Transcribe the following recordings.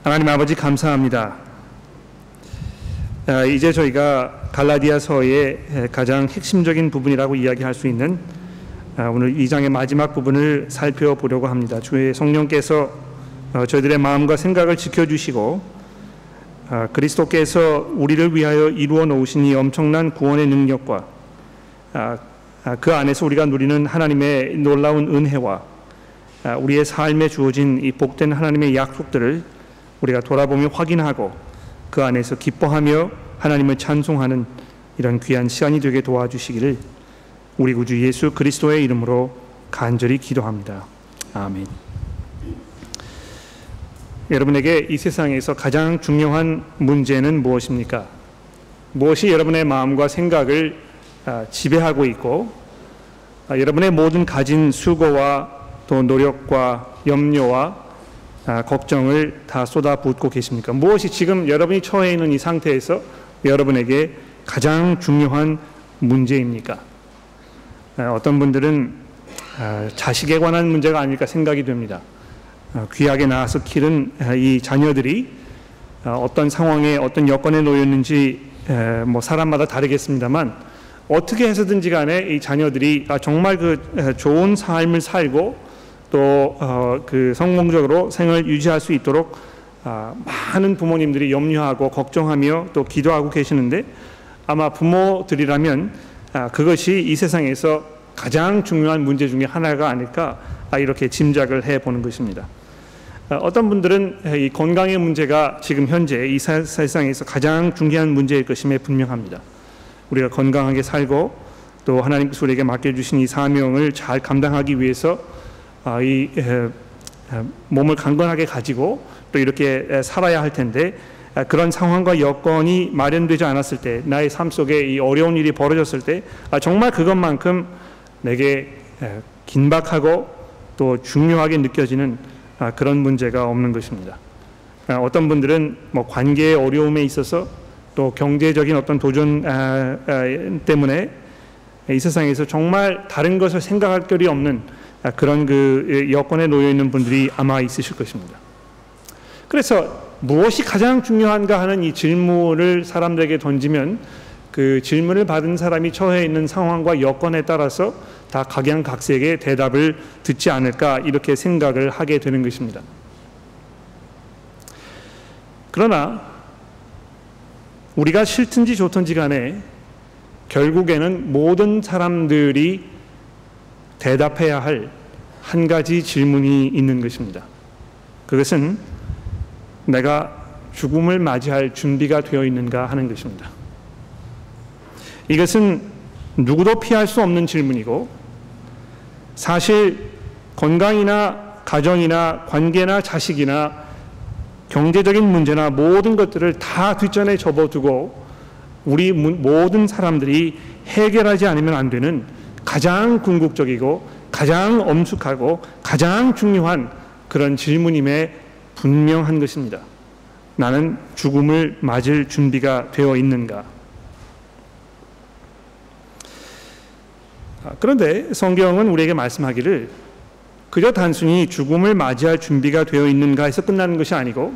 하나님 아버지 감사합니다. 이제 저희가 갈라디아서의 가장 핵심적인 부분이라고 이야기할 수 있는 오늘 2장의 마지막 부분을 살펴보려고 합니다. 주의 성령께서 저희들의 마음과 생각을 지켜주시고 그리스도께서 우리를 위하여 이루어 놓으신 이 엄청난 구원의 능력과 그 안에서 우리가 누리는 하나님의 놀라운 은혜와 우리의 삶에 주어진 이 복된 하나님의 약속들을 우리가 돌아보며 확인하고 그 안에서 기뻐하며 하나님을 찬송하는 이런 귀한 시간이 되게 도와주시기를 우리 구주 예수 그리스도의 이름으로 간절히 기도합니다. 아멘. 여러분에게 이 세상에서 가장 중요한 문제는 무엇입니까? 무엇이 여러분의 마음과 생각을 지배하고 있고 여러분의 모든 가진 수고와 또 노력과 염려와 걱정을 다 쏟아붓고 계십니까? 무엇이 지금 여러분이 처해 있는 이 상태에서 여러분에게 가장 중요한 문제입니까? 어떤 분들은 자식에 관한 문제가 아닐까 생각이 됩니다. 귀하게 낳아서 기른 이 자녀들이 어떤 상황에 어떤 여건에 놓였는지 사람마다 다르겠습니다만 어떻게 해서든지 간에 이 자녀들이 정말 그 좋은 삶을 살고 또 그 성공적으로 생을 유지할 수 있도록 많은 부모님들이 염려하고 걱정하며 또 기도하고 계시는데 아마 부모들이라면 그것이 이 세상에서 가장 중요한 문제 중에 하나가 아닐까 이렇게 짐작을 해보는 것입니다. 어떤 분들은 이 건강의 문제가 지금 현재 이 세상에서 가장 중요한 문제일 것임에 분명합니다. 우리가 건강하게 살고 또 하나님께서 우리에게 맡겨주신 이 사명을 잘 감당하기 위해서 이 몸을 강건하게 가지고 또 이렇게 살아야 할 텐데 그런 상황과 여건이 마련되지 않았을 때 나의 삶 속에 이 어려운 일이 벌어졌을 때 정말 그것만큼 내게 긴박하고 또 중요하게 느껴지는 그런 문제가 없는 것입니다. 어떤 분들은 관계의 어려움에 있어서 또 경제적인 어떤 도전 때문에 이 세상에서 정말 다른 것을 생각할 겨를이 없는 그런 그 여건에 놓여 있는 분들이 아마 있으실 것입니다. 그래서 무엇이 가장 중요한가 하는 이 질문을 사람들에게 던지면 그 질문을 받은 사람이 처해 있는 상황과 여건에 따라서 다 각양각색의 대답을 듣지 않을까 이렇게 생각을 하게 되는 것입니다. 그러나 우리가 싫든지 좋든지 간에 결국에는 모든 사람들이 대답해야 할 한 가지 질문이 있는 것입니다. 그것은 내가 죽음을 맞이할 준비가 되어 있는가 하는 것입니다. 이것은 누구도 피할 수 없는 질문이고 사실 건강이나 가정이나 관계나 자식이나 경제적인 문제나 모든 것들을 다 뒷전에 접어두고 우리 모든 사람들이 해결하지 않으면 안 되는 가장 궁극적이고 가장 엄숙하고 가장 중요한 그런 질문임에 분명한 것입니다. 나는 죽음을 맞을 준비가 되어 있는가? 그런데 성경은 우리에게 말씀하기를 그저 단순히 죽음을 맞이할 준비가 되어 있는가 해서 끝나는 것이 아니고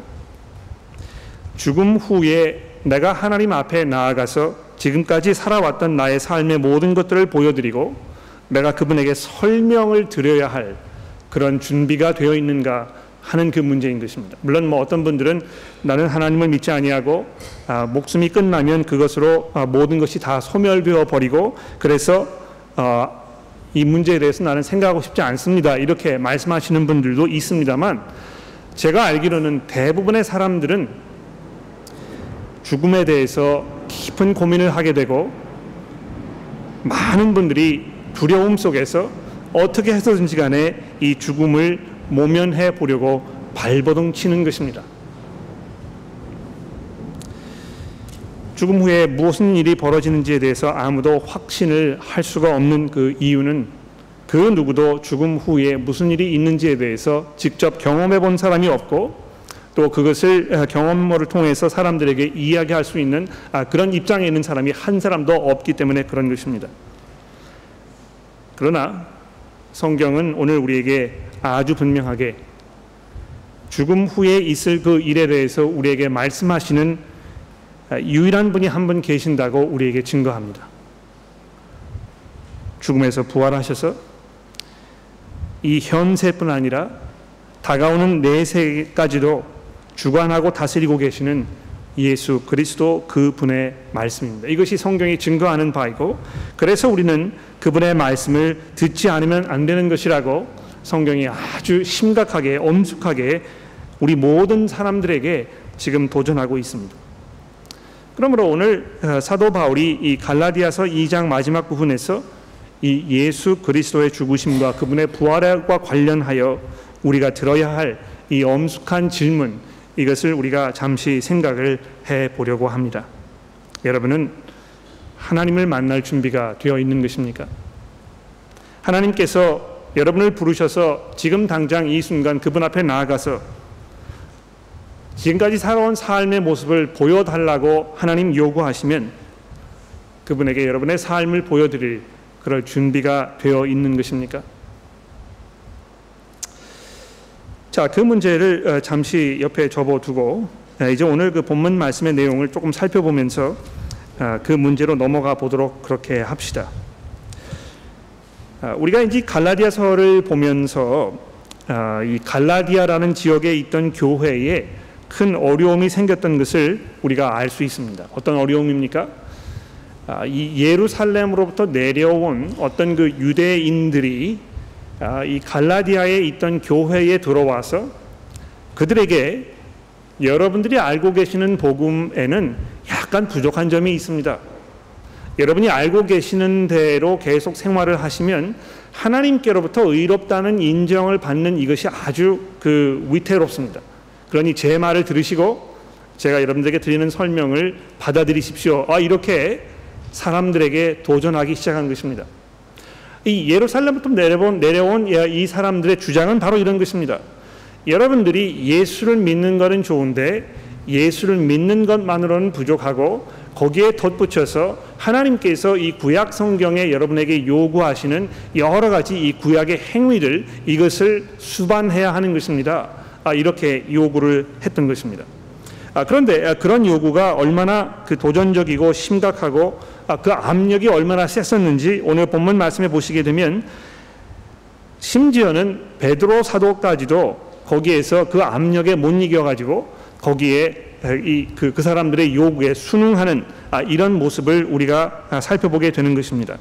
죽음 후에 내가 하나님 앞에 나아가서 지금까지 살아왔던 나의 삶의 모든 것들을 보여드리고 내가 그분에게 설명을 드려야 할 그런 준비가 되어 있는가 하는 그 문제인 것입니다. 물론 어떤 분들은 나는 하나님을 믿지 아니하고 목숨이 끝나면 그것으로 모든 것이 다 소멸되어 버리고 그래서 이 문제에 대해서 나는 생각하고 싶지 않습니다. 이렇게 말씀하시는 분들도 있습니다만 제가 알기로는 대부분의 사람들은 죽음에 대해서 깊은 고민을 하게 되고 많은 분들이 두려움 속에서 어떻게 해서든지 간에 이 죽음을 모면해 보려고 발버둥 치는 것입니다. 죽음 후에 무슨 일이 벌어지는지에 대해서 아무도 확신을 할 수가 없는 그 이유는 그 누구도 죽음 후에 무슨 일이 있는지에 대해서 직접 경험해 본 사람이 없고 또 그것을 경험을 통해서 사람들에게 이야기할 수 있는 그런 입장에 있는 사람이 한 사람도 없기 때문에 그런 것입니다. 그러나 성경은 오늘 우리에게 아주 분명하게 죽음 후에 있을 그 일에 대해서 우리에게 말씀하시는 유일한 분이 한 분 계신다고 우리에게 증거합니다. 죽음에서 부활하셔서 이 현세뿐 아니라 다가오는 내세까지도 주관하고 다스리고 계시는 예수 그리스도 그분의 말씀입니다. 이것이 성경이 증거하는 바이고, 그래서 우리는 그분의 말씀을 듣지 않으면 안 되는 것이라고 성경이 아주 심각하게 엄숙하게 우리 모든 사람들에게 지금 도전하고 있습니다. 그러므로 오늘 사도 바울이 이 갈라디아서 2장 마지막 부분에서 이 예수 그리스도의 죽으심과 그분의 부활과 관련하여 우리가 들어야 할 이 엄숙한 질문, 이것을 우리가 잠시 생각을 해보려고 합니다. 여러분은 하나님을 만날 준비가 되어 있는 것입니까? 하나님께서 여러분을 부르셔서 지금 당장 이 순간 그분 앞에 나아가서 지금까지 살아온 삶의 모습을 보여달라고 하나님 요구하시면 그분에게 여러분의 삶을 보여드릴 그럴 준비가 되어 있는 것입니까? 자, 그 문제를 잠시 옆에 접어두고 이제 오늘 그 본문 말씀의 내용을 조금 살펴보면서 그 문제로 넘어가 보도록 그렇게 합시다. 우리가 이제 갈라디아서를 보면서 이 갈라디아라는 지역에 있던 교회에 큰 어려움이 생겼던 것을 우리가 알 수 있습니다. 어떤 어려움입니까? 이 예루살렘으로부터 내려온 어떤 그 유대인들이 이 갈라디아에 있던 교회에 들어와서 그들에게 여러분들이 알고 계시는 복음에는 약간 부족한 점이 있습니다. 여러분이 알고 계시는 대로 계속 생활을 하시면 하나님께로부터 의롭다는 인정을 받는 이것이 아주 위태롭습니다. 그러니 제 말을 들으시고 제가 여러분들에게 드리는 설명을 받아들이십시오. 이렇게 사람들에게 도전하기 시작한 것입니다. 이 예루살렘부터 내려온 이 사람들의 주장은 바로 이런 것입니다. 여러분들이 예수를 믿는 것은 좋은데 예수를 믿는 것만으로는 부족하고 거기에 덧붙여서 하나님께서 이 구약 성경에 여러분에게 요구하시는 여러 가지 이 구약의 행위들, 이것을 수반해야 하는 것입니다. 이렇게 요구를 했던 것입니다. 그런데 그런 요구가 얼마나 도전적이고 심각하고 그 압력이 얼마나 셌었는지 오늘 본문 말씀에 보시게 되면 심지어는 베드로 사도까지도 거기에서 그 압력에 못 이겨가지고 거기에 그 사람들의 요구에 순응하는 이런 모습을 우리가 살펴보게 되는 것입니다.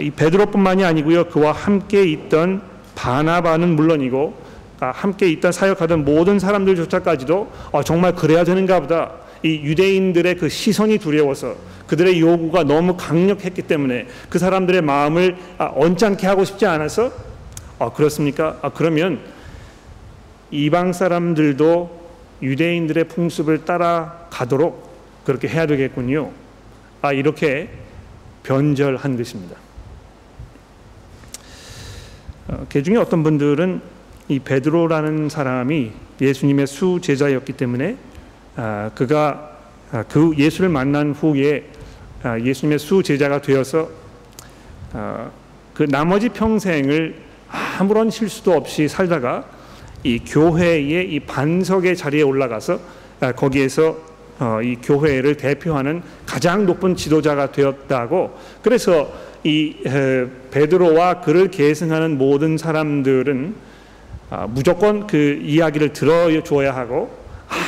이 베드로뿐만이 아니고요, 그와 함께 있던 바나바는 물론이고 함께 있던 사역하던 모든 사람들조차까지도 정말 그래야 되는가 보다, 이 유대인들의 그 시선이 두려워서 그들의 요구가 너무 강력했기 때문에 그 사람들의 마음을 언짢게 하고 싶지 않아서 그렇습니까? 그러면 이방 사람들도 유대인들의 풍습을 따라가도록 그렇게 해야 되겠군요. 이렇게 변절한 것입니다. 그 중에 어떤 분들은 이 베드로라는 사람이 예수님의 수제자였기 때문에 그가 그 예수를 만난 후에 예수님의 수제자가 되어서 그 나머지 평생을 아무런 실수도 없이 살다가 이 교회의 이 반석의 자리에 올라가서 거기에서 이 교회를 대표하는 가장 높은 지도자가 되었다고, 그래서 이 베드로와 그를 계승하는 모든 사람들은 무조건 그 이야기를 들어줘야 하고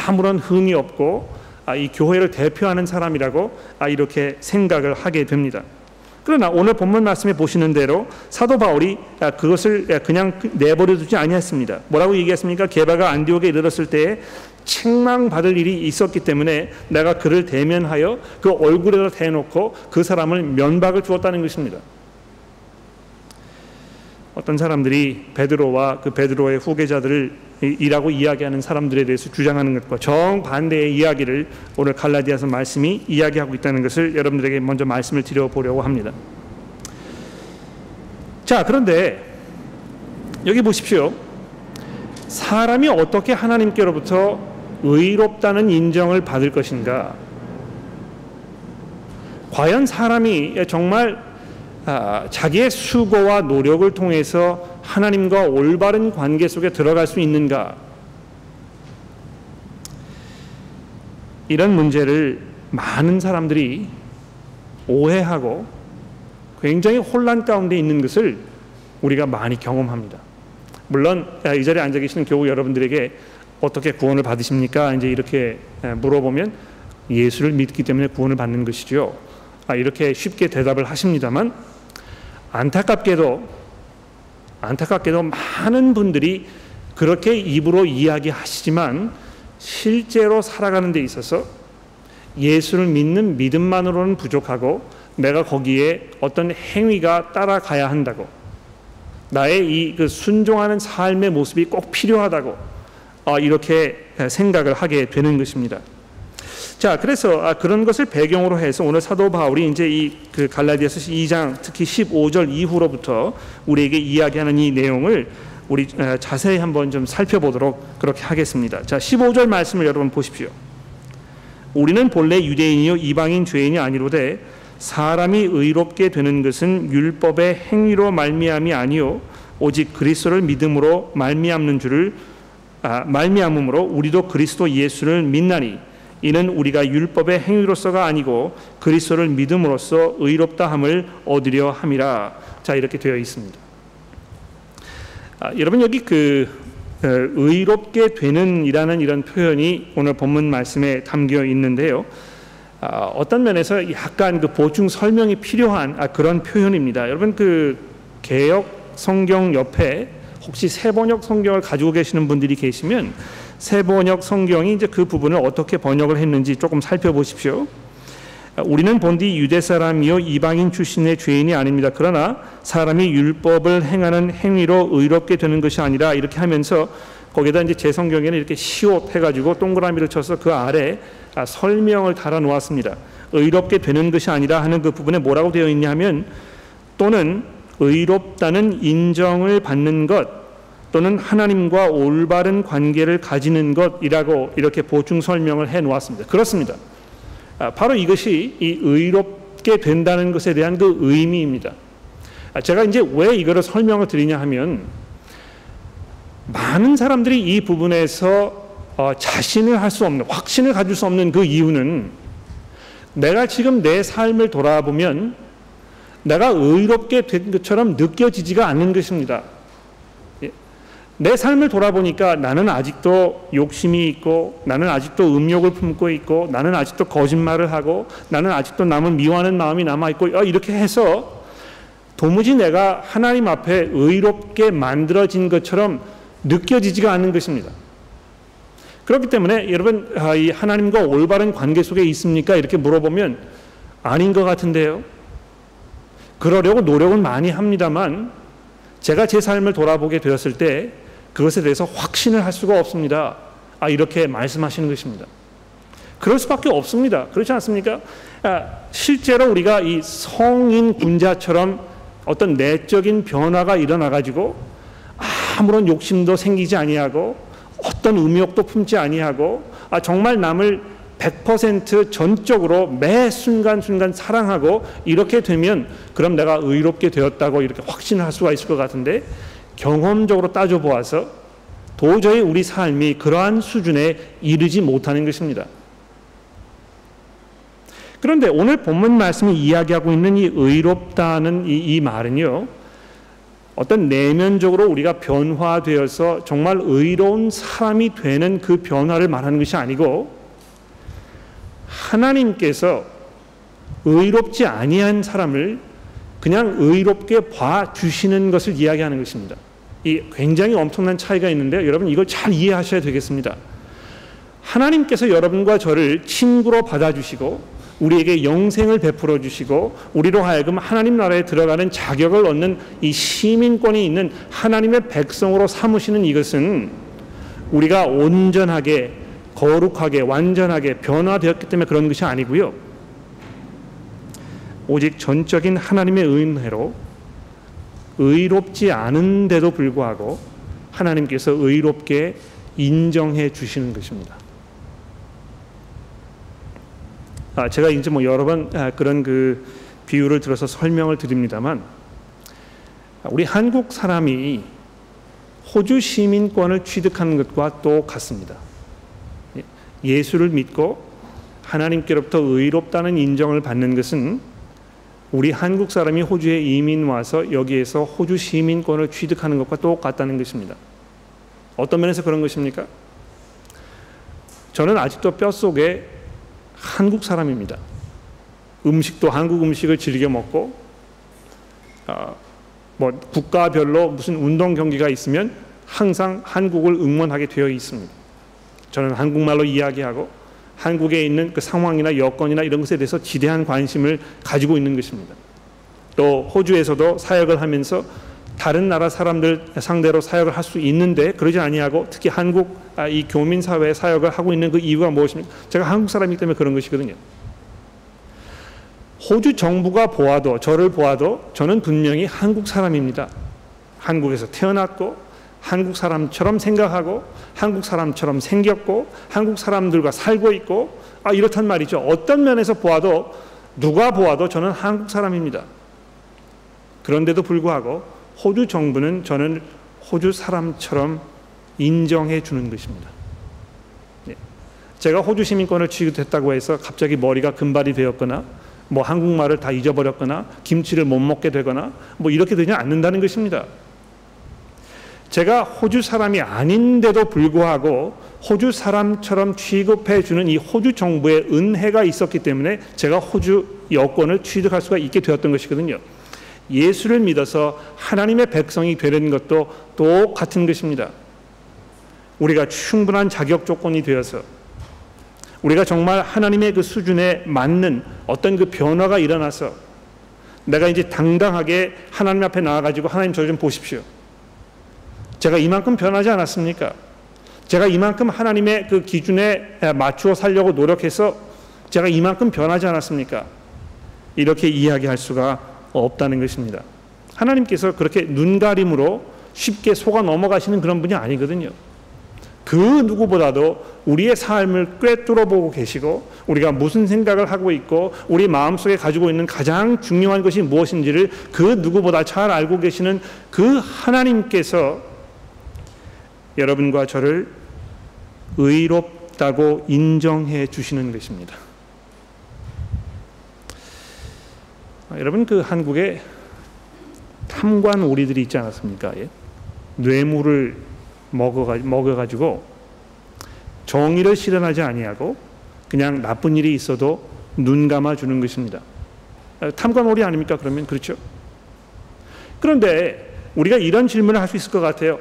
아무런 흠이 없고 이 교회를 대표하는 사람이라고 이렇게 생각을 하게 됩니다. 그러나 오늘 본문 말씀에 보시는 대로 사도 바울이 그것을 그냥 내버려 두지 아니했습니다. 뭐라고 얘기했습니까? 게바가 안디옥에 이르렀을 때에 책망받을 일이 있었기 때문에 내가 그를 대면하여 그 얼굴에다 대놓고 그 사람을 면박을 주었다는 것입니다. 어떤 사람들이 베드로와 그 베드로의 후계자들이라고 이야기하는 사람들에 대해서 주장하는 것과 정반대의 이야기를 오늘 갈라디아서 말씀이 이야기하고 있다는 것을 여러분들에게 먼저 말씀을 드려보려고 합니다. 자, 그런데 여기 보십시오. 사람이 어떻게 하나님께로부터 의롭다는 인정을 받을 것인가? 과연 사람이 정말 자기의 수고와 노력을 통해서 하나님과 올바른 관계 속에 들어갈 수 있는가? 이런 문제를 많은 사람들이 오해하고 굉장히 혼란 가운데 있는 것을 우리가 많이 경험합니다. 물론 이 자리에 앉아 계시는 교우 여러분들에게 어떻게 구원을 받으십니까? 이제 이렇게 물어보면 예수를 믿기 때문에 구원을 받는 것이죠. 이렇게 쉽게 대답을 하십니다만 안타깝게도 많은 분들이 그렇게 입으로 이야기하시지만 실제로 살아가는 데 있어서 예수를 믿는 믿음만으로는 부족하고 내가 거기에 어떤 행위가 따라가야 한다고, 나의 이 순종하는 삶의 모습이 꼭 필요하다고 이렇게 생각을 하게 되는 것입니다. 자, 그래서 그런 것을 배경으로 해서 오늘 사도 바울이 이제 이 갈라디아서 2장 특히 15절 이후로부터 우리에게 이야기하는 이 내용을 우리 자세히 한번 좀 살펴보도록 그렇게 하겠습니다. 자, 15절 말씀을 여러분 보십시오. 우리는 본래 유대인이요 이방인 죄인이 아니로되 사람이 의롭게 되는 것은 율법의 행위로 말미암이 아니요 오직 그리스도를 믿음으로 말미암음으로 우리도 그리스도 예수를 믿나니 이는 우리가 율법의 행위로서가 아니고 그리스도를 믿음으로써 의롭다함을 얻으려 함이라. 자, 이렇게 되어 있습니다. 여러분 여기 의롭게 되는 이라는 이런 표현이 오늘 본문 말씀에 담겨 있는데요. 어떤 면에서 약간 보충 설명이 필요한 그런 표현입니다. 여러분 개역 성경 옆에 혹시 새번역 성경을 가지고 계시는 분들이 계시면 새번역 성경이 이제 그 부분을 어떻게 번역을 했는지 조금 살펴보십시오. 우리는 본디 유대 사람이요 이방인 출신의 죄인이 아닙니다. 그러나 사람이 율법을 행하는 행위로 의롭게 되는 것이 아니라, 이렇게 하면서 거기다 이제 제 성경에는 이렇게 시옷 해가지고 동그라미를 쳐서 그 아래 설명을 달아 놓았습니다. 의롭게 되는 것이 아니라 하는 그 부분에 뭐라고 되어 있냐 하면, 또는 의롭다는 인정을 받는 것 또는 하나님과 올바른 관계를 가지는 것이라고 이렇게 보충 설명을 해 놓았습니다. 그렇습니다. 바로 이것이 이 의롭게 된다는 것에 대한 그 의미입니다. 제가 이제 왜 이거를 설명을 드리냐 하면, 많은 사람들이 이 부분에서 자신을 할 수 없는, 확신을 가질 수 없는 그 이유는, 내가 지금 내 삶을 돌아보면 내가 의롭게 된 것처럼 느껴지지가 않는 것입니다. 내 삶을 돌아보니까 나는 아직도 욕심이 있고, 나는 아직도 음욕을 품고 있고, 나는 아직도 거짓말을 하고, 나는 아직도 남을 미워하는 마음이 남아있고, 이렇게 해서 도무지 내가 하나님 앞에 의롭게 만들어진 것처럼 느껴지지가 않는 것입니다. 그렇기 때문에 여러분, 이 하나님과 올바른 관계 속에 있습니까? 이렇게 물어보면 아닌 것 같은데요. 그러려고 노력은 많이 합니다만 제가 제 삶을 돌아보게 되었을 때 그것에 대해서 확신을 할 수가 없습니다. 이렇게 말씀하시는 것입니다. 그럴 수밖에 없습니다. 그렇지 않습니까? 실제로 우리가 이 성인 군자처럼 어떤 내적인 변화가 일어나가지고 아무런 욕심도 생기지 아니하고 어떤 음욕도 품지 아니하고 정말 남을 100% 전적으로 매 순간순간 사랑하고 이렇게 되면 그럼 내가 의롭게 되었다고 이렇게 확신할 수가 있을 것 같은데, 경험적으로 따져보아서 도저히 우리 삶이 그러한 수준에 이르지 못하는 것입니다. 그런데 오늘 본문 말씀이 이야기하고 있는 이 의롭다는 이 말은요, 어떤 내면적으로 우리가 변화되어서 정말 의로운 사람이 되는 그 변화를 말하는 것이 아니고, 하나님께서 의롭지 아니한 사람을 그냥 의롭게 봐주시는 것을 이야기하는 것입니다. 이 굉장히 엄청난 차이가 있는데요. 여러분 이걸 잘 이해하셔야 되겠습니다. 하나님께서 여러분과 저를 친구로 받아주시고 우리에게 영생을 베풀어 주시고 우리로 하여금 하나님 나라에 들어가는 자격을 얻는 이 시민권이 있는 하나님의 백성으로 삼으시는 이것은 우리가 온전하게 거룩하게 완전하게 변화되었기 때문에 그런 것이 아니고요, 오직 전적인 하나님의 은혜로 의롭지 않은데도 불구하고 하나님께서 의롭게 인정해 주시는 것입니다. 제가 이제 여러 번 그런 그 비유를 들어서 설명을 드립니다만, 우리 한국 사람이 호주 시민권을 취득하는 것과 똑같습니다. 예수를 믿고 하나님께로부터 의롭다는 인정을 받는 것은 우리 한국 사람이 호주에 이민 와서 여기에서 호주 시민권을 취득하는 것과 똑같다는 것입니다. 어떤 면에서 그런 것입니까? 저는 아직도 뼛속에 한국 사람입니다. 음식도 한국 음식을 즐겨 먹고 국가별로 무슨 운동 경기가 있으면 항상 한국을 응원하게 되어 있습니다. 저는 한국말로 이야기하고 한국에 있는 그 상황이나 여건이나 이런 것에 대해서 지대한 관심을 가지고 있는 것입니다. 또 호주에서도 사역을 하면서 다른 나라 사람들 상대로 사역을 할 수 있는데 그러지 아니하고 특히 한국 이 교민 사회 사역을 하고 있는 그 이유가 무엇입니까? 제가 한국 사람이기 때문에 그런 것이거든요. 호주 정부가 보아도 저를 보아도 저는 분명히 한국 사람입니다. 한국에서 태어났고 한국 사람처럼 생각하고 한국 사람처럼 생겼고 한국 사람들과 살고 있고 이렇단 말이죠. 어떤 면에서 보아도 누가 보아도 저는 한국 사람입니다. 그런데도 불구하고 호주 정부는 저는 호주 사람처럼 인정해 주는 것입니다. 제가 호주 시민권을 취득했다고 해서 갑자기 머리가 금발이 되었거나 한국말을 다 잊어버렸거나 김치를 못 먹게 되거나 이렇게 되지 않는다는 것입니다. 제가 호주 사람이 아닌데도 불구하고 호주 사람처럼 취급해 주는 이 호주 정부의 은혜가 있었기 때문에 제가 호주 여권을 취득할 수가 있게 되었던 것이거든요. 예수를 믿어서 하나님의 백성이 되는 것도 똑같은 것입니다. 우리가 충분한 자격 조건이 되어서 우리가 정말 하나님의 그 수준에 맞는 어떤 그 변화가 일어나서 내가 이제 당당하게 하나님 앞에 나와가지고 하나님 저 좀 보십시오. 제가 이만큼 변하지 않았습니까? 제가 이만큼 하나님의 그 기준에 맞추어 살려고 노력해서 제가 이만큼 변하지 않았습니까? 이렇게 이야기할 수가 없다는 것입니다. 하나님께서 그렇게 눈가림으로 쉽게 속아 넘어가시는 그런 분이 아니거든요. 그 누구보다도 우리의 삶을 꿰뚫어 보고 계시고 우리가 무슨 생각을 하고 있고 우리 마음속에 가지고 있는 가장 중요한 것이 무엇인지를 그 누구보다 잘 알고 계시는 그 하나님께서 여러분과 저를 의롭다고 인정해 주시는 것입니다. 여러분 그 한국에 탐관 오리들이 있지 않았습니까? 뇌물을 먹어가지고 정의를 실현하지 아니하고 그냥 나쁜 일이 있어도 눈 감아주는 것입니다. 탐관 오리 아닙니까? 그러면 그렇죠. 그런데 우리가 이런 질문을 할 수 있을 것 같아요.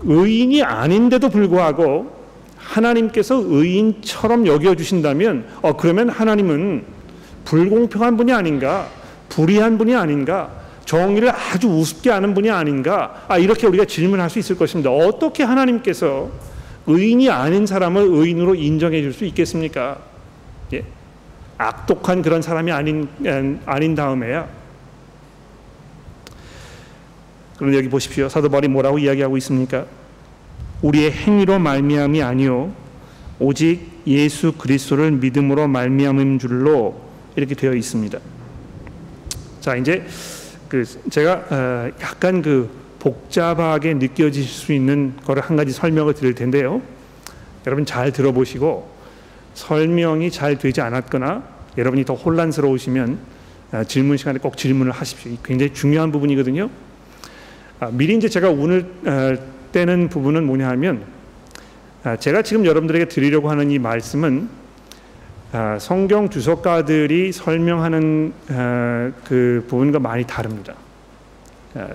의인이 아닌데도 불구하고 하나님께서 의인처럼 여겨주신다면 그러면 하나님은 불공평한 분이 아닌가, 불의한 분이 아닌가, 정의를 아주 우습게 하는 분이 아닌가, 이렇게 우리가 질문할 수 있을 것입니다. 어떻게 하나님께서 의인이 아닌 사람을 의인으로 인정해 줄 수 있겠습니까? 악독한 그런 사람이 아닌 다음에야. 그런데 여기 보십시오. 사도 바울이 뭐라고 이야기하고 있습니까? 우리의 행위로 말미암이 아니요 오직 예수 그리스도를 믿음으로 말미암은 줄로 이렇게 되어 있습니다. 자, 이제 제가 약간 복잡하게 느껴질 수 있는 거를 한 가지 설명을 드릴 텐데요. 여러분 잘 들어보시고 설명이 잘 되지 않았거나 여러분이 더 혼란스러우시면 질문 시간에 꼭 질문을 하십시오. 굉장히 중요한 부분이거든요. 미리 이제 제가 오늘 떼는 부분은 뭐냐 하면 제가 지금 여러분들에게 드리려고 하는 이 말씀은 성경 주석가들이 설명하는 그 부분과 많이 다릅니다.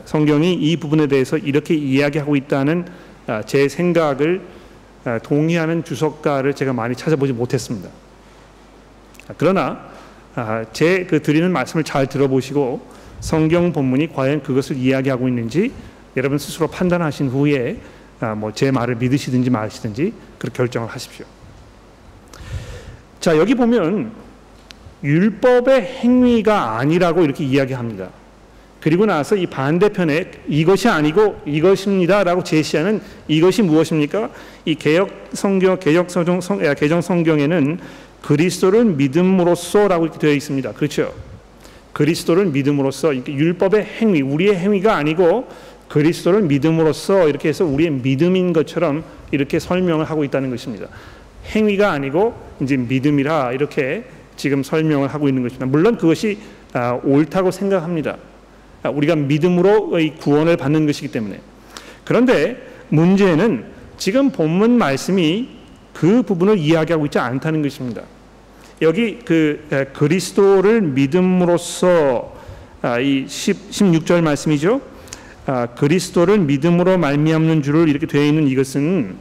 성경이 이 부분에 대해서 이렇게 이야기하고 있다는 제 생각을 동의하는 주석가를 제가 많이 찾아보지 못했습니다. 그러나 제 드리는 말씀을 잘 들어보시고 성경 본문이 과연 그것을 이야기하고 있는지 여러분 스스로 판단하신 후에 제 말을 믿으시든지 마시든지 그렇게 결정을 하십시오. 자, 여기 보면 율법의 행위가 아니라고 이렇게 이야기합니다. 그리고 나서 이 반대편에 이것이 아니고 이것입니다 라고 제시하는 이것이 무엇입니까? 이 개정 성경에는 그리스도를 믿음으로써 라고 이렇게 되어 있습니다. 그렇죠? 그리스도를 믿음으로써, 율법의 행위, 우리의 행위가 아니고 그리스도를 믿음으로써 이렇게 해서 우리의 믿음인 것처럼 이렇게 설명을 하고 있다는 것입니다. 행위가 아니고 이제 믿음이라 이렇게 지금 설명을 하고 있는 것입니다. 물론 그것이 옳다고 생각합니다. 우리가 믿음으로의 구원을 받는 것이기 때문에. 그런데 문제는 지금 본문 말씀이 그 부분을 이야기하고 있지 않다는 것입니다. 여기 그리스도를 믿음으로써 이 16절 말씀이죠. 그리스도를 믿음으로 말미암는 줄을 이렇게 되어 있는 이것은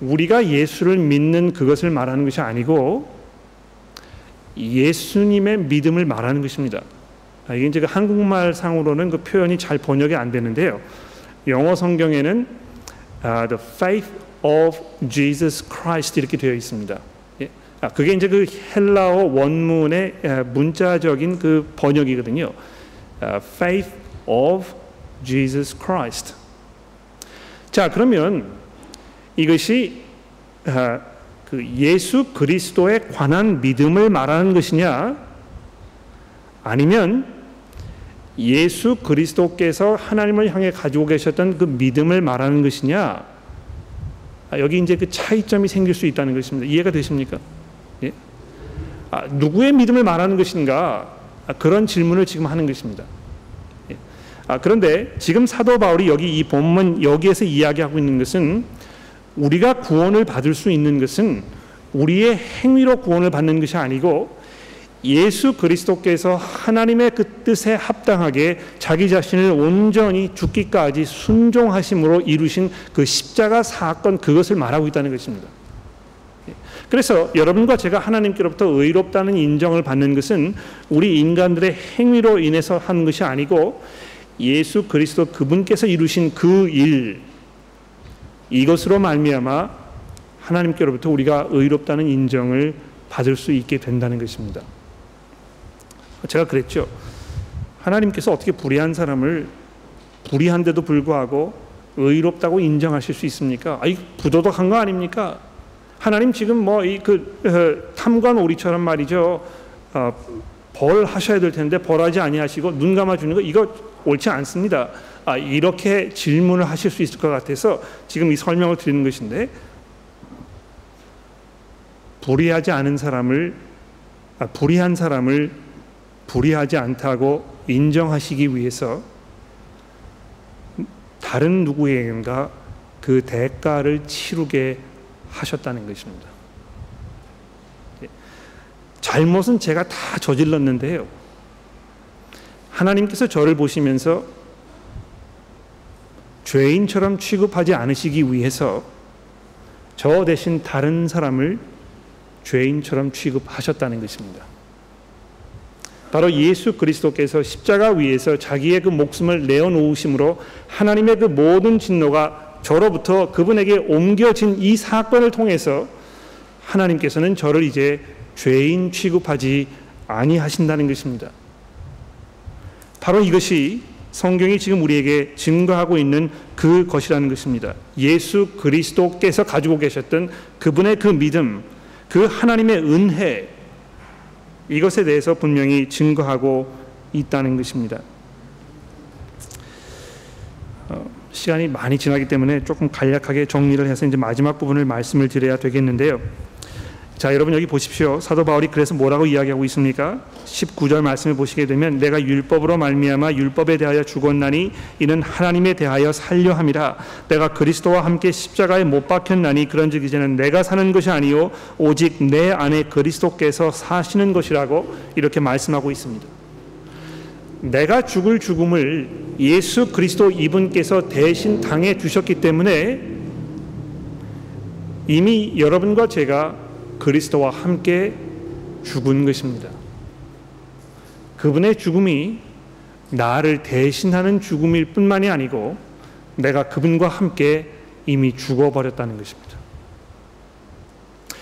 우리가 예수를 믿는 그것을 말하는 것이 아니고 예수님의 믿음을 말하는 것입니다. 이게 이제 한국말 상으로는 그 표현이 잘 번역이 안 되는데요. 영어 성경에는 the faith of Jesus Christ 이렇게 되어 있습니다. 그게 이제 그 헬라어 원문의 문자적인 그 번역이거든요. faith of Jesus Christ. 자, 그러면 이것이 그 예수 그리스도에 관한 믿음을 말하는 것이냐, 아니면 예수 그리스도께서 하나님을 향해 가지고 계셨던 그 믿음을 말하는 것이냐, 여기 이제 그 차이점이 생길 수 있다는 것입니다. 이해가 되십니까? 예? 누구의 믿음을 말하는 것인가? 그런 질문을 지금 하는 것입니다. 예. 그런데 지금 사도 바울이 여기 이 본문 여기에서 이야기하고 있는 것은 우리가 구원을 받을 수 있는 것은 우리의 행위로 구원을 받는 것이 아니고 예수 그리스도께서 하나님의 그 뜻에 합당하게 자기 자신을 온전히 죽기까지 순종하심으로 이루신 그 십자가 사건, 그것을 말하고 있다는 것입니다. 그래서 여러분과 제가 하나님께로부터 의롭다는 인정을 받는 것은 우리 인간들의 행위로 인해서 하는 것이 아니고 예수 그리스도 그분께서 이루신 그 일, 이것으로 말미암아 하나님께로부터 우리가 의롭다는 인정을 받을 수 있게 된다는 것입니다. 제가 그랬죠. 하나님께서 어떻게 불의한 사람을 불의한데도 불구하고 의롭다고 인정하실 수 있습니까? 이 부도덕한 거 아닙니까? 하나님 지금 뭐 이 탐관 오리처럼 말이죠. 벌 하셔야 될 텐데 벌하지 아니하시고 눈 감아 주는 거, 이거 옳지 않습니다. 이렇게 질문을 하실 수 있을 것 같아서 지금 이 설명을 드리는 것인데, 불의한 사람을 불의하지 않다고 인정하시기 위해서 다른 누구에겐가 그 대가를 치르게 하셨다는 것입니다. 잘못은 제가 다 저질렀는데요, 하나님께서 저를 보시면서 죄인처럼 취급하지 않으시기 위해서 저 대신 다른 사람을 죄인처럼 취급하셨다는 것입니다. 바로 예수 그리스도께서 십자가 위에서 자기의 그 목숨을 내어놓으심으로 하나님의 그 모든 진노가 저로부터 그분에게 옮겨진 이 사건을 통해서 하나님께서는 저를 이제 죄인 취급하지 아니하신다는 것입니다. 바로 이것이 성경이 지금 우리에게 증거하고 있는 그것이라는 것입니다. 예수 그리스도께서 가지고 계셨던 그분의 그 믿음, 그 하나님의 은혜, 이것에 대해서 분명히 증거하고 있다는 것입니다. 시간이 많이 지나기 때문에 조금 간략하게 정리를 해서 이제 마지막 부분을 말씀을 드려야 되겠는데요. 자, 여러분 여기 보십시오. 사도 바울이 그래서 뭐라고 이야기하고 있습니까? 19절 말씀을 보시게 되면 내가 율법으로 말미암아 율법에 대하여 죽었나니 이는 하나님에 대하여 살려 함이라. 내가 그리스도와 함께 십자가에 못 박혔나니 그런즉 이제는 내가 사는 것이 아니요 오직 내 안에 그리스도께서 사시는 것이라고 이렇게 말씀하고 있습니다. 내가 죽을 죽음을 예수 그리스도 이분께서 대신 당해 주셨기 때문에 이미 여러분과 제가 그리스도와 함께 죽은 것입니다. 그분의 죽음이 나를 대신하는 죽음일 뿐만이 아니고 내가 그분과 함께 이미 죽어버렸다는 것입니다.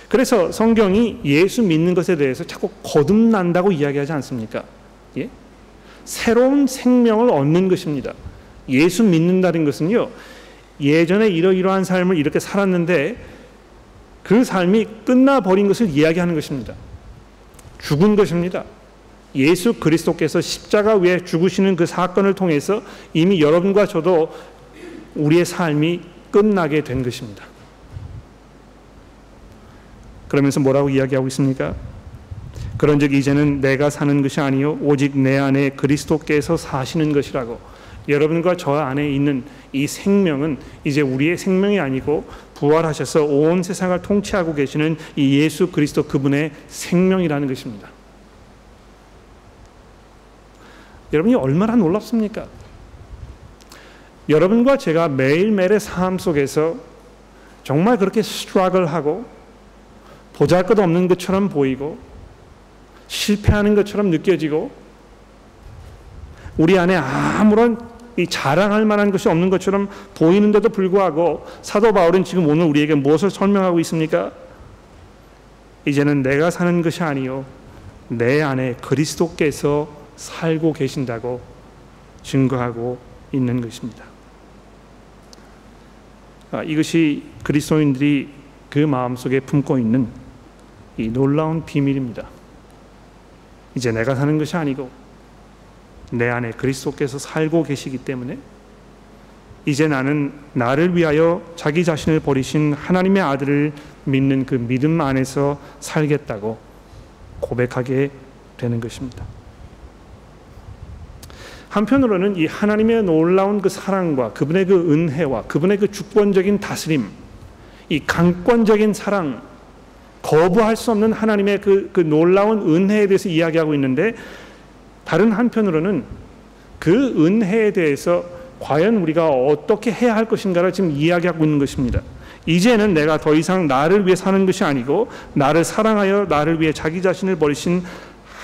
그래서 성경이 예수 믿는 것에 대해서 자꾸 거듭난다고 이야기하지 않습니까? 예? 새로운 생명을 얻는 것입니다. 예수 믿는다는 것은요, 예전에 이러이러한 삶을 이렇게 살았는데 그 삶이 끝나버린 것을 이야기하는 것입니다. 죽은 것입니다. 예수 그리스도께서 십자가 위에 죽으시는 그 사건을 통해서 이미 여러분과 저도 우리의 삶이 끝나게 된 것입니다. 그러면서 뭐라고 이야기하고 있습니까? 그런즉 이제는 내가 사는 것이 아니요 오직 내 안에 그리스도께서 사시는 것이라고. 여러분과 저 안에 있는 이 생명은 이제 우리의 생명이 아니고 부활하셔서 온 세상을 통치하고 계시는 이 예수 그리스도 그분의 생명이라는 것입니다. 여러분이 얼마나 놀랍습니까? 여러분과 제가 매일매일의 삶 속에서 정말 그렇게 스트러글하고 보잘것없는 것처럼 보이고 실패하는 것처럼 느껴지고 우리 안에 아무런 이 자랑할 만한 것이 없는 것처럼 보이는데도 불구하고 사도 바울은 지금 오늘 우리에게 무엇을 설명하고 있습니까? 이제는 내가 사는 것이 아니요 내 안에 그리스도께서 살고 계신다고 증거하고 있는 것입니다. 이것이 그리스도인들이 그 마음속에 품고 있는 이 놀라운 비밀입니다. 이제 내가 사는 것이 아니고 내 안에 그리스도께서 살고 계시기 때문에 이제 나는 나를 위하여 자기 자신을 버리신 하나님의 아들을 믿는 그 믿음 안에서 살겠다고 고백하게 되는 것입니다. 한편으로는 이 하나님의 놀라운 그 사랑과 그분의 그 은혜와 그분의 그 주권적인 다스림, 이 강권적인 사랑, 거부할 수 없는 하나님의 그 놀라운 은혜에 대해서 이야기하고 있는데, 다른 한편으로는 그 은혜에 대해서 과연 우리가 어떻게 해야 할 것인가를 지금 이야기하고 있는 것입니다. 이제는 내가 더 이상 나를 위해 사는 것이 아니고 나를 사랑하여 나를 위해 자기 자신을 버리신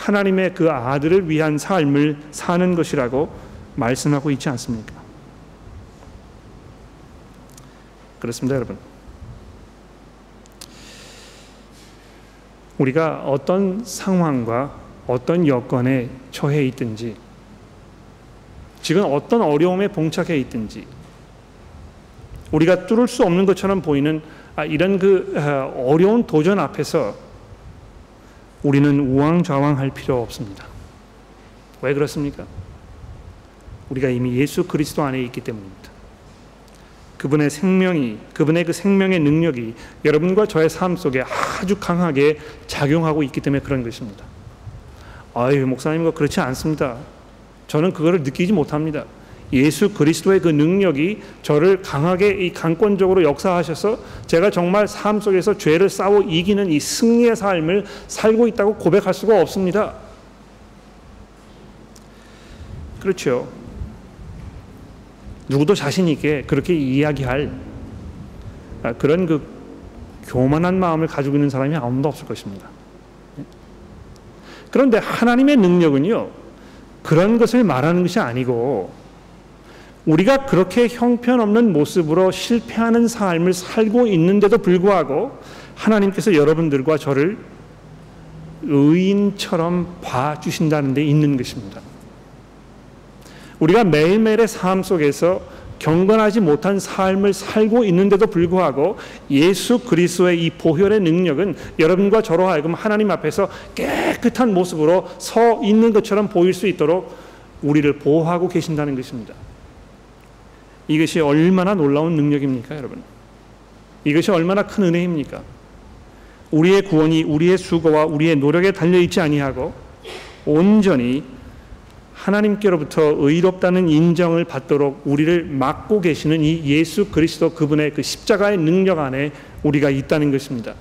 하나님의 그 아들을 위한 삶을 사는 것이라고 말씀하고 있지 않습니까? 그렇습니다, 여러분. 우리가 어떤 상황과 어떤 여건에 처해 있든지, 지금 어떤 어려움에 봉착해 있든지, 우리가 뚫을 수 없는 것처럼 보이는 이런 그 어려운 도전 앞에서 우리는 우왕좌왕할 필요 없습니다. 왜 그렇습니까? 우리가 이미 예수 그리스도 안에 있기 때문입니다. 그분의 생명이, 그분의 그 생명의 능력이 여러분과 저의 삶 속에 아주 강하게 작용하고 있기 때문에 그런 것입니다. 아유, 목사님, 그렇지 않습니다. 저는 그거를 느끼지 못합니다. 예수 그리스도의 그 능력이 저를 강하게 이 강권적으로 역사하셔서 제가 정말 삶 속에서 죄를 싸워 이기는 이 승리의 삶을 살고 있다고 고백할 수가 없습니다. 그렇죠. 누구도 자신 있게 그렇게 이야기할 그런 그 교만한 마음을 가지고 있는 사람이 아무도 없을 것입니다. 그런데 하나님의 능력은요, 그런 것을 말하는 것이 아니고 우리가 그렇게 형편없는 모습으로 실패하는 삶을 살고 있는데도 불구하고 하나님께서 여러분들과 저를 의인처럼 봐주신다는 데 있는 것입니다. 우리가 매일매일의 삶 속에서 경건하지 못한 삶을 살고 있는데도 불구하고 예수 그리스도의 이 보혈의 능력은 여러분과 저로 하여금 하나님 앞에서 깨끗한 모습으로 서 있는 것처럼 보일 수 있도록 우리를 보호하고 계신다는 것입니다. 이것이 얼마나 놀라운 능력입니까, 여러분? 이것이 얼마나 큰 은혜입니까? 우리의 구원이 우리의 수고와 우리의 노력에 달려있지 아니하고 온전히 하나님께로부터 의롭다는 인정을 받도록 우리를 막고 계시는 이 예수 그리스도 그분의 그 십자가의 능력 안에 우리가 있다는 것입니다.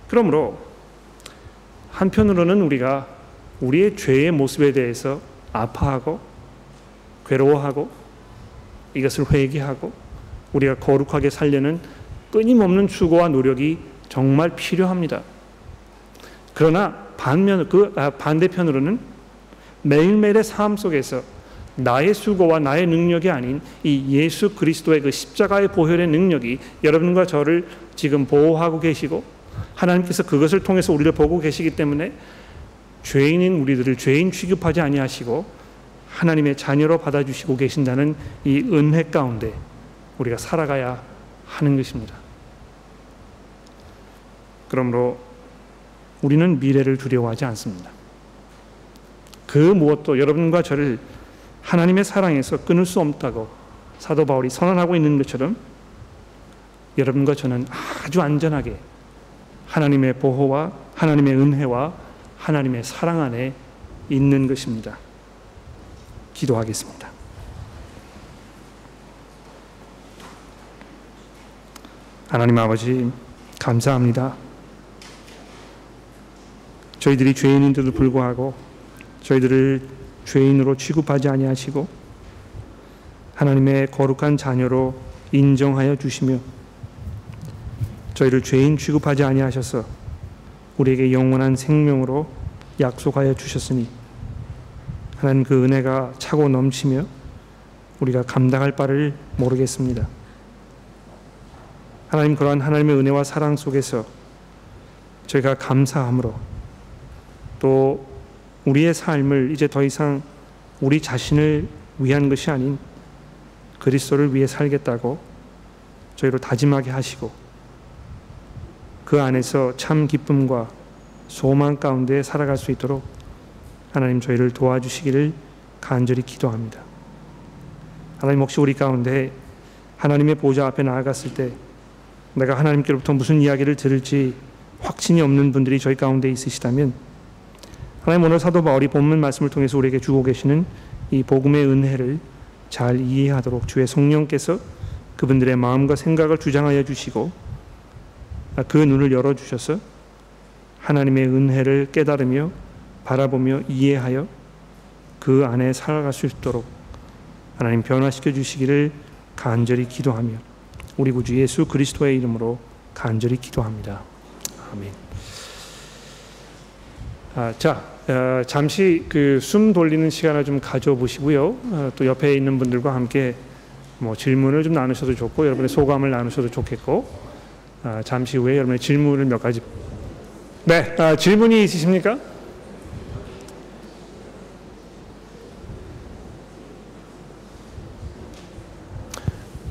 그러므로 한편으로는 우리가 우리의 죄의 모습에 대해서 아파하고 괴로워하고 이것을 회개하고 우리가 거룩하게 살려는 끊임없는 수고와 노력이 정말 필요합니다. 그러나 반대편으로는 매일매일의 삶 속에서 나의 수고와 나의 능력이 아닌 이 예수 그리스도의 그 십자가의 보혈의 능력이 여러분과 저를 지금 보호하고 계시고 하나님께서 그것을 통해서 우리를 보고 계시기 때문에 죄인인 우리들을 죄인 취급하지 아니하시고 하나님의 자녀로 받아주시고 계신다는 이 은혜 가운데 우리가 살아가야 하는 것입니다. 그러므로 우리는 미래를 두려워하지 않습니다. 그 무엇도 여러분과 저를 하나님의 사랑에서 끊을 수 없다고 사도 바울이 선언하고 있는 것처럼 여러분과 저는 아주 안전하게 하나님의 보호와 하나님의 은혜와 하나님의 사랑 안에 있는 것입니다. 기도하겠습니다. 하나님 아버지, 감사합니다. 저희들이 죄인인데도 불구하고 저희들을 죄인으로 취급하지 아니하시고 하나님의 거룩한 자녀로 인정하여 주시며 저희를 죄인 취급하지 아니하셔서 우리에게 영원한 생명으로 약속하여 주셨으니 하나님 그 은혜가 차고 넘치며 우리가 감당할 바를 모르겠습니다. 하나님, 그러한 하나님의 은혜와 사랑 속에서 저희가 감사함으로 또 우리의 삶을 이제 더 이상 우리 자신을 위한 것이 아닌 그리스도를 위해 살겠다고 저희를 다짐하게 하시고 그 안에서 참 기쁨과 소망 가운데 살아갈 수 있도록 하나님 저희를 도와주시기를 간절히 기도합니다. 하나님, 혹시 우리 가운데 하나님의 보좌 앞에 나아갔을 때 내가 하나님께로부터 무슨 이야기를 들을지 확신이 없는 분들이 저희 가운데 있으시다면 하나님, 오늘 사도 바울이 본문 말씀을 통해서 우리에게 주고 계시는 이 복음의 은혜를 잘 이해하도록 주의 성령께서 그분들의 마음과 생각을 주장하여 주시고 그 눈을 열어주셔서 하나님의 은혜를 깨달으며 바라보며 이해하여 그 안에 살아갈 수 있도록 하나님 변화시켜 주시기를 간절히 기도하며 우리 구주 예수 그리스도의 이름으로 간절히 기도합니다. 아멘. 잠시 그 숨 돌리는 시간을 좀 가져보시고요. 또 옆에 있는 분들과 함께 질문을 좀 나누셔도 좋고 여러분의 소감을 나누셔도 좋겠고 잠시 후에 여러분의 질문을 몇 가지. 네, 질문이 있으십니까?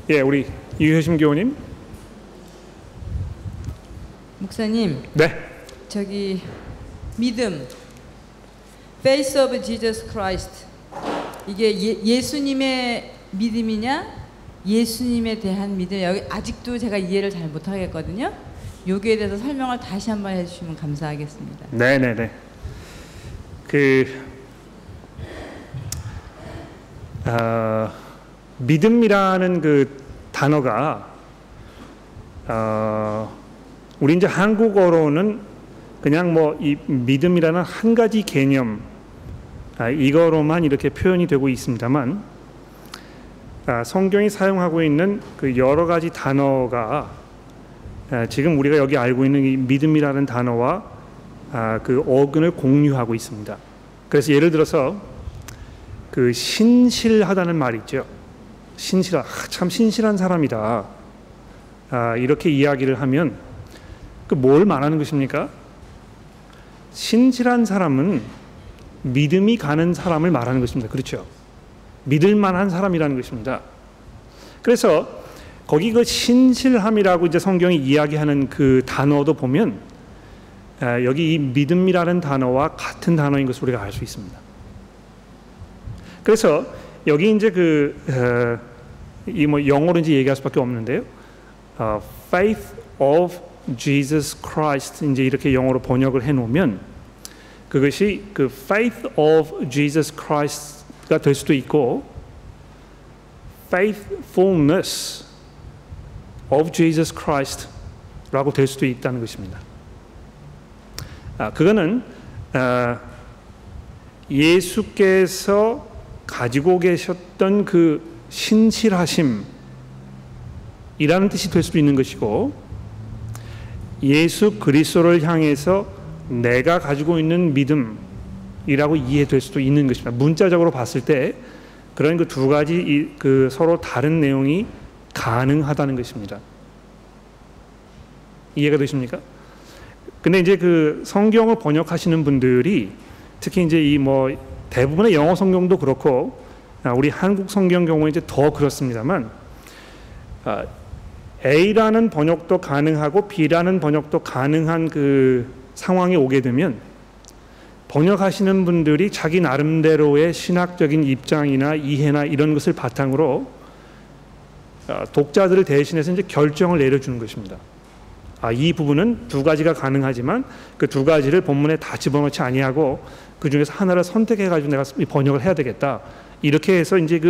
예, 우리 유효심 교우님. 목사님. 네. 저기 믿음, Face of Jesus Christ, 이게 예수님의 믿음이냐, 예수님에 대한 믿음, 여기 아직도 제가 이해를 잘 못하겠거든요. 여기에 대해서 설명을 다시 한번 해주시면 감사하겠습니다. 네네네. 믿음이라는 그 단어가 우리 이제 한국어로는 그냥 이 믿음이라는 한 가지 개념 이거로만 이렇게 표현이 되고 있습니다만 성경이 사용하고 있는 그 여러 가지 단어가 지금 우리가 여기 알고 있는 이 믿음이라는 단어와 그 어근을 공유하고 있습니다. 그래서 예를 들어서 그 신실하다는 말 있죠. 참 신실한 사람이다. 이렇게 이야기를 하면 그 뭘 말하는 것입니까? 신실한 사람은 믿음이 가는 사람을 말하는 것입니다. 그렇죠? 믿을 만한 사람이라는 것입니다. 그래서 거기 그 신실함이라고 이제 성경이 이야기하는 그 단어도 보면 여기 이 믿음이라는 단어와 같은 단어인 것을 우리가 알 수 있습니다. 그래서 여기 이제 영어로 이제 얘기할 수밖에 없는데요. Faith of Jesus Christ 이제 이렇게 영어로 번역을 해놓으면 그것이 그 Faith of Jesus Christ가 될 수도 있고 Faithfulness of Jesus Christ라고 될 수도 있다는 것입니다. 그거는 예수께서 가지고 계셨던 그 신실하심이라는 뜻이 될 수도 있는 것이고 예수 그리스도를 향해서 내가 가지고 있는 믿음이라고 이해될 수도 있는 것입니다. 문자적으로 봤을 때 그런 그 두 가지 그 서로 다른 내용이 가능하다는 것입니다. 이해가 되십니까? 근데 이제 그 성경을 번역하시는 분들이 특히 이제 대부분의 영어 성경도 그렇고 우리 한국 성경 경우에 이제 더 그렇습니다만 A라는 번역도 가능하고 B라는 번역도 가능한 그 상황에 오게 되면 번역하시는 분들이 자기 나름대로의 신학적인 입장이나 이해나 이런 것을 바탕으로 독자들을 대신해서 이제 결정을 내려주는 것입니다. 이 부분은 두 가지가 가능하지만 그 두 가지를 본문에 다 집어넣지 아니하고 그 중에서 하나를 선택해 가지고 내가 번역을 해야 되겠다. 이렇게 해서 이제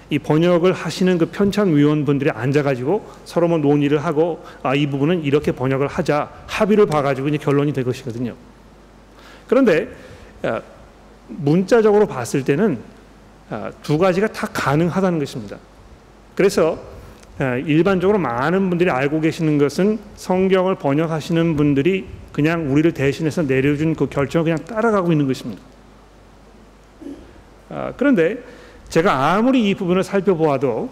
이 번역을 하시는 그 편찬 위원분들이 앉아가지고 서로 뭐 논의를 하고 이 부분은 이렇게 번역을 하자 합의를 봐가지고 이제 결론이 될 것이거든요. 그런데 문자적으로 봤을 때는 두 가지가 다 가능하다는 것입니다. 그래서 일반적으로 많은 분들이 알고 계시는 것은 성경을 번역하시는 분들이 그냥 우리를 대신해서 내려준 그 결정을 그냥 따라가고 있는 것입니다. 그런데 제가 아무리 이 부분을 살펴보아도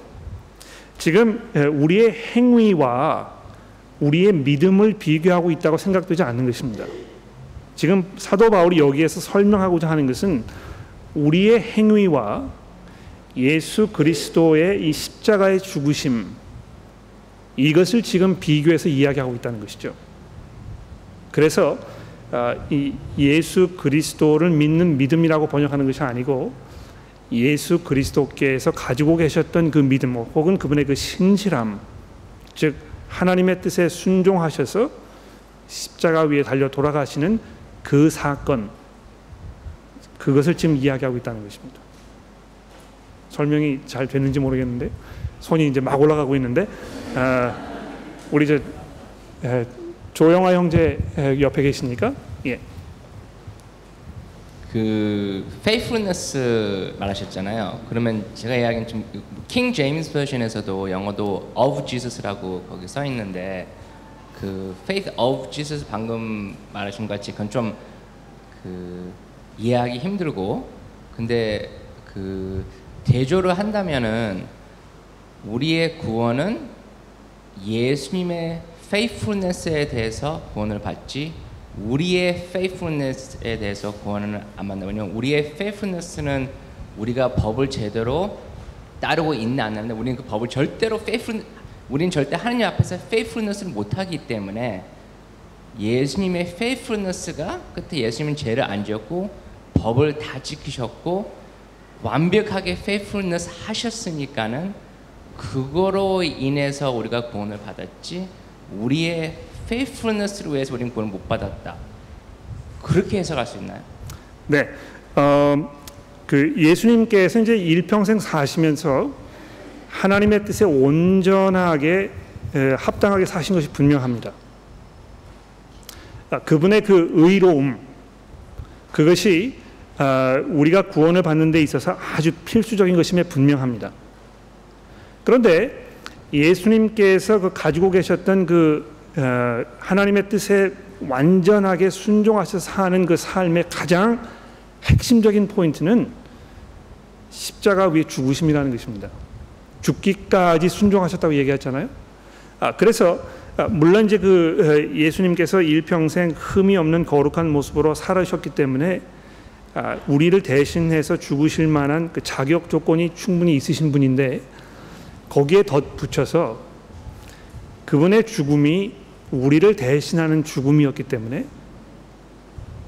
지금 우리의 행위와 우리의 믿음을 비교하고 있다고 생각되지 않는 것입니다. 지금 사도 바울이 여기에서 설명하고자 하는 것은 우리의 행위와 예수 그리스도의 이 십자가의 죽으심, 이것을 지금 비교해서 이야기하고 있다는 것이죠. 그래서 이 예수 그리스도를 믿는 믿음이라고 번역하는 것이 아니고 예수 그리스도께서 가지고 계셨던 그 믿음 혹은 그분의 그 신실함, 즉 하나님의 뜻에 순종하셔서 십자가 위에 달려 돌아가시는 그 사건, 그것을 지금 이야기하고 있다는 것입니다. 설명이 잘 됐는지 모르겠는데 손이 이제 막 올라가고 있는데 우리 조영아 형제 옆에 계십니까? 예. 그 faithfulness 말하셨잖아요. 그러면 제가 이야기한 좀 킹 제임스 버전에서도 영어도 of Jesus라고 거기 써 있는데 그 faith of Jesus 방금 말하신 것 같이 그건 좀 그 이해하기 힘들고, 근데 그 대조를 한다면은 우리의 구원은 예수님의 faithfulness에 대해서 구원을 받지 우리의 faithfulness에 대해서 구원을 안 받는다. 왜냐면 우리의 faithfulness는 우리가 법을 제대로 따르고 있나 안 하는데 우리는 그 법을 절대로 우리는 절대 하나님 앞에서 faithfulness를 못하기 때문에 예수님의 faithfulness가 끝에 예수님은 죄를 안 지었고 법을 다 지키셨고 완벽하게 faithfulness 하셨으니까는 그거로 인해서 우리가 구원을 받았지 우리의 faithfulness를 위해서 우리는 구원을 못 받았다. 그렇게 해석할 수 있나요? 네, 그 예수님께서 이제 일평생 사시면서 하나님의 뜻에 온전하게 합당하게 사신 것이 분명합니다. 그분의 그 의로움, 그것이 우리가 구원을 받는 데 있어서 아주 필수적인 것임에 분명합니다. 그런데 예수님께서 그 가지고 계셨던 그 하나님의 뜻에 완전하게 순종하셔서 사는 그 삶의 가장 핵심적인 포인트는 십자가 위에 죽으심이라는 것입니다. 죽기까지 순종하셨다고 얘기했잖아요. 그래서 물론 이제 그 예수님께서 일평생 흠이 없는 거룩한 모습으로 살아셨기 때문에 우리를 대신해서 죽으실 만한 그 자격 조건이 충분히 있으신 분인데 거기에 덧붙여서 그분의 죽음이 우리를 대신하는 죽음이었기 때문에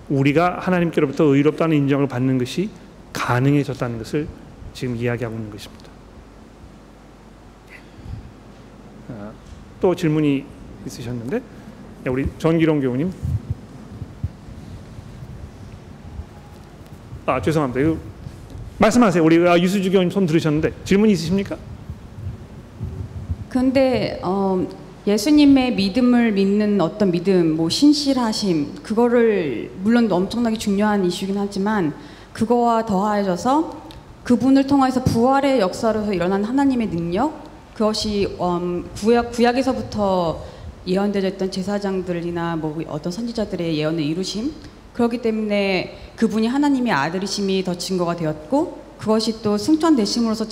우리가 하나님께로부터 의롭다는 인정을 받는 것이 가능해졌다는 것을 지금 이야기하고 있는 것입니다. 또 질문이 있으셨는데 우리 전기롱 교우님. 죄송합니다. 이거 말씀하세요. 우리 유수주 교우님 손 들으셨는데 질문 있으십니까? 근데 예수님의 믿음을 믿는 어떤 믿음, 뭐 신실하심, 그거를 물론 엄청나게 중요한 이슈긴 하지만 그거와 더하여져서 그분을 통해서 부활의 역사로서 일어난 하나님의 능력, 그것이 구약에서부터 예언되어 있던 제사장들이나 뭐 어떤 선지자들의 예언을 이루심, 그렇기 때문에 그분이 하나님의 아들이심이 더 증거가 되었고 그것이 또 승천되심으로써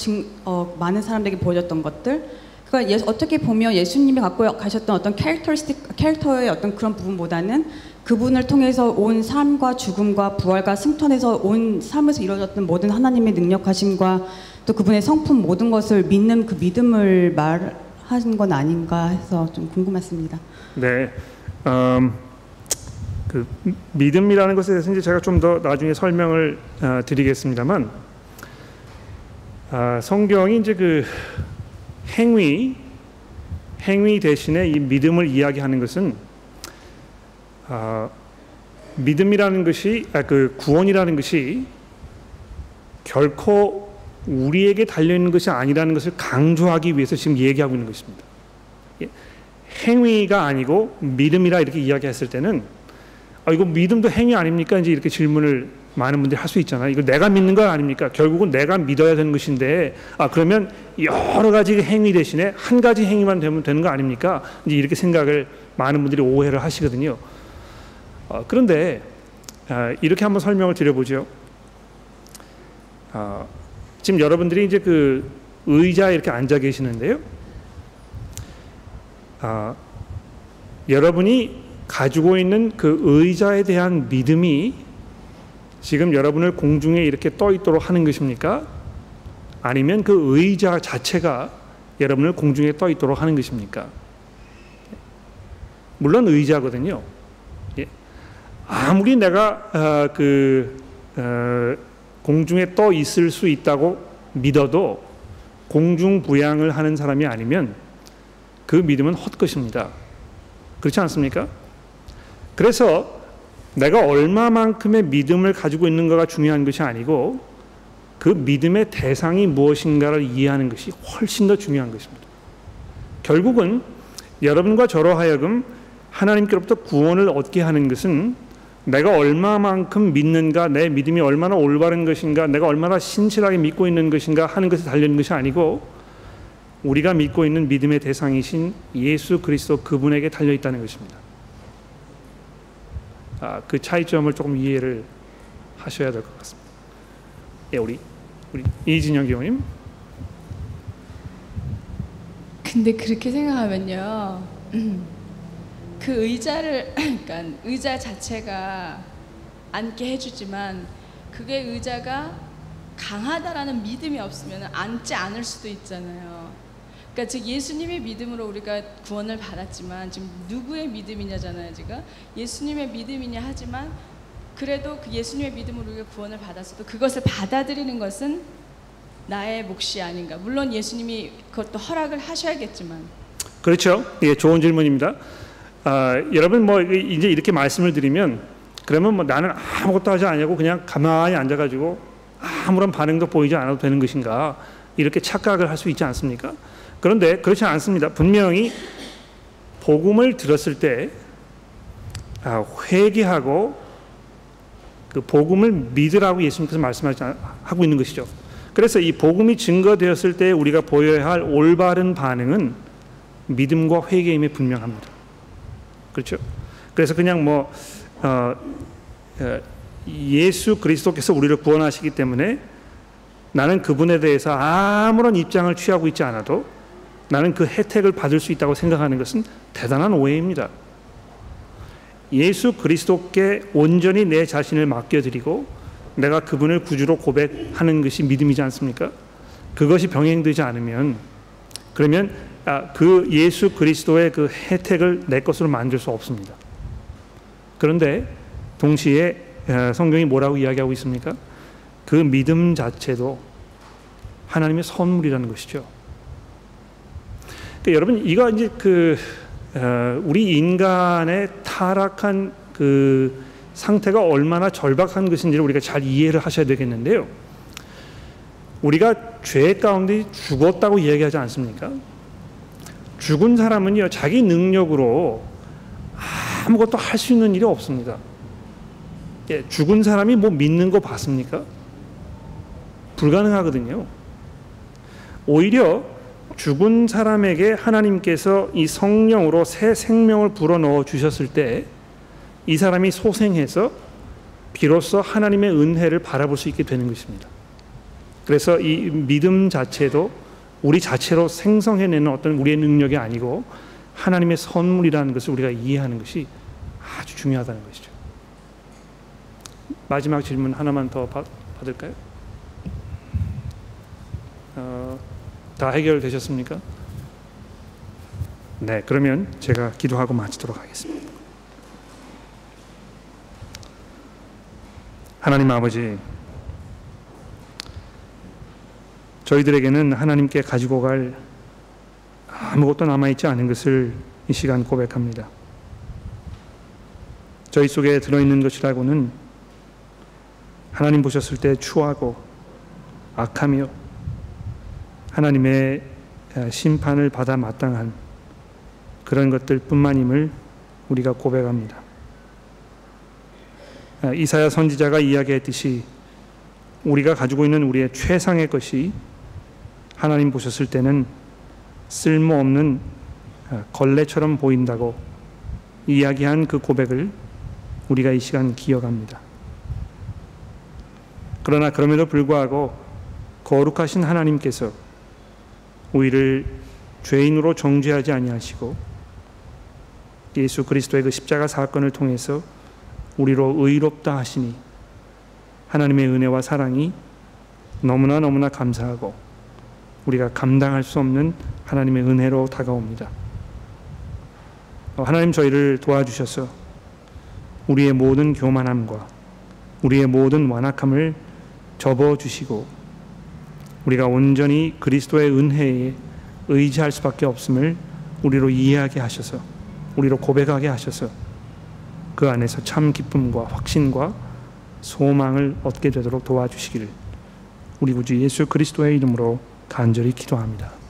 많은 사람들에게 보여졌던 것들, 그러니까 어떻게 보면 예수님이 갖고 가셨던 어떤 캐릭터의 어떤 그런 부분보다는 그분을 통해서 온 삶과 죽음과 부활과 승천에서 온 삶에서 이루어졌던 모든 하나님의 능력하심과 또 그분의 성품 모든 것을 믿는 그 믿음을 말하는 건 아닌가 해서 좀 궁금했습니다. 네, 그 믿음이라는 것에 대해서 이제 제가 좀 더 나중에 설명을 드리겠습니다만, 성경이 이제 그 행위, 행위 대신에 이 믿음을 이야기하는 것은 믿음이라는 것이 그 구원이라는 것이 결코 우리에게 달려 있는 것이 아니라는 것을 강조하기 위해서 지금 얘기하고 있는 것입니다. 행위가 아니고 믿음이라 이렇게 이야기했을 때는 이거 믿음도 행위 아닙니까? 이제 이렇게 질문을 많은 분들이 할 수 있잖아요. 이거 내가 믿는 거 아닙니까? 결국은 내가 믿어야 되는 것인데 그러면 여러 가지 행위 대신에 한 가지 행위만 되면 되는 거 아닙니까? 이제 이렇게 생각을 많은 분들이 오해를 하시거든요. 그런데 이렇게 한번 설명을 드려보죠. 지금 여러분들이 이제 그 의자에 이렇게 앉아 계시는데요. 여러분이 가지고 있는 그 의자에 대한 믿음이 지금 여러분을 공중에 이렇게 떠 있도록 하는 것입니까? 아니면 그 의자 자체가 여러분을 공중에 떠 있도록 하는 것입니까? 물론 의자거든요. 아무리 내가 공중에 떠 있을 수 있다고 믿어도 공중부양을 하는 사람이 아니면 그 믿음은 헛것입니다. 그렇지 않습니까? 그래서 내가 얼마만큼의 믿음을 가지고 있는가가 중요한 것이 아니고 그 믿음의 대상이 무엇인가를 이해하는 것이 훨씬 더 중요한 것입니다. 결국은 여러분과 저로 하여금 하나님께로부터 구원을 얻게 하는 것은 내가 얼마만큼 믿는가, 내 믿음이 얼마나 올바른 것인가, 내가 얼마나 신실하게 믿고 있는 것인가 하는 것에 달려있는 것이 아니고 우리가 믿고 있는 믿음의 대상이신 예수 그리스도 그분에게 달려있다는 것입니다. 그 차이점을 조금 이해를 하셔야 될 것 같습니다. 우리 이진영 교우님. 근데 그렇게 생각하면요, 그 의자를 그러니까 의자 자체가 앉게 해주지만 그게 의자가 강하다라는 믿음이 없으면 앉지 않을 수도 있잖아요. 그러니까 즉 예수님의 믿음으로 우리가 구원을 받았지만 지금 누구의 믿음이냐잖아요. 지금 예수님의 믿음이냐 하지만 그래도 그 예수님의 믿음으로 우리가 구원을 받았어도 그것을 받아들이는 것은 나의 몫이 아닌가. 물론 예수님이 그것도 허락을 하셔야겠지만. 그렇죠. 예, 좋은 질문입니다. 여러분 이제 이렇게 말씀을 드리면 그러면 나는 아무것도 하지 않냐고 그냥 가만히 앉아가지고 아무런 반응도 보이지 않아도 되는 것인가 이렇게 착각을 할 수 있지 않습니까? 그런데 그렇지 않습니다. 분명히 복음을 들었을 때 회개하고 그 복음을 믿으라고 예수님께서 말씀하고 있는 것이죠. 그래서 이 복음이 증거되었을 때 우리가 보여야 할 올바른 반응은 믿음과 회개임에 분명합니다. 그렇죠? 그래서 그냥 예수 그리스도께서 우리를 구원하시기 때문에 나는 그분에 대해서 아무런 입장을 취하고 있지 않아도 나는 그 혜택을 받을 수 있다고 생각하는 것은 대단한 오해입니다. 예수 그리스도께 온전히 내 자신을 맡겨드리고 내가 그분을 구주로 고백하는 것이 믿음이지 않습니까? 그것이 병행되지 않으면 그러면 그 예수 그리스도의 그 혜택을 내 것으로 만들 수 없습니다. 그런데 동시에 성경이 뭐라고 이야기하고 있습니까? 그 믿음 자체도 하나님의 선물이라는 것이죠. 그러니까 여러분 이거 이제 우리 인간의 타락한 그 상태가 얼마나 절박한 것인지를 우리가 잘 이해를 하셔야 되겠는데요. 우리가 죄 가운데 죽었다고 이야기하지 않습니까? 죽은 사람은요 자기 능력으로 아무것도 할 수 있는 일이 없습니다. 죽은 사람이 믿는 거 봤습니까? 불가능하거든요. 오히려 죽은 사람에게 하나님께서 이 성령으로 새 생명을 불어넣어 주셨을 때 이 사람이 소생해서 비로소 하나님의 은혜를 바라볼 수 있게 되는 것입니다. 그래서 이 믿음 자체도 우리 자체로 생성해내는 어떤 우리의 능력이 아니고 하나님의 선물이라는 것을 우리가 이해하는 것이 아주 중요하다는 것이죠. 마지막 질문 하나만 더 받을까요? 다 해결되셨습니까? 네, 그러면 제가 기도하고 마치도록 하겠습니다. 하나님 아버지, 저희들에게는 하나님께 가지고 갈 아무것도 남아있지 않은 것을 이 시간 고백합니다. 저희 속에 들어있는 것이라고는 하나님 보셨을 때 추하고 악하며 하나님의 심판을 받아 마땅한 그런 것들 뿐만임을 우리가 고백합니다. 이사야 선지자가 이야기했듯이 우리가 가지고 있는 우리의 최상의 것이 하나님 보셨을 때는 쓸모없는 걸레처럼 보인다고 이야기한 그 고백을 우리가 이 시간 기억합니다. 그러나 그럼에도 불구하고 거룩하신 하나님께서 우리를 죄인으로 정죄하지 아니하시고 예수 그리스도의 그 십자가 사건을 통해서 우리로 의롭다 하시니 하나님의 은혜와 사랑이 너무나 감사하고 우리가 감당할 수 없는 하나님의 은혜로 다가옵니다. 하나님 저희를 도와주셔서 우리의 모든 교만함과 우리의 모든 완악함을 접어주시고 우리가 온전히 그리스도의 은혜에 의지할 수밖에 없음을 우리로 이해하게 하셔서 우리로 고백하게 하셔서 그 안에서 참 기쁨과 확신과 소망을 얻게 되도록 도와주시기를 우리 구주 예수 그리스도의 이름으로 간절히 기도합니다.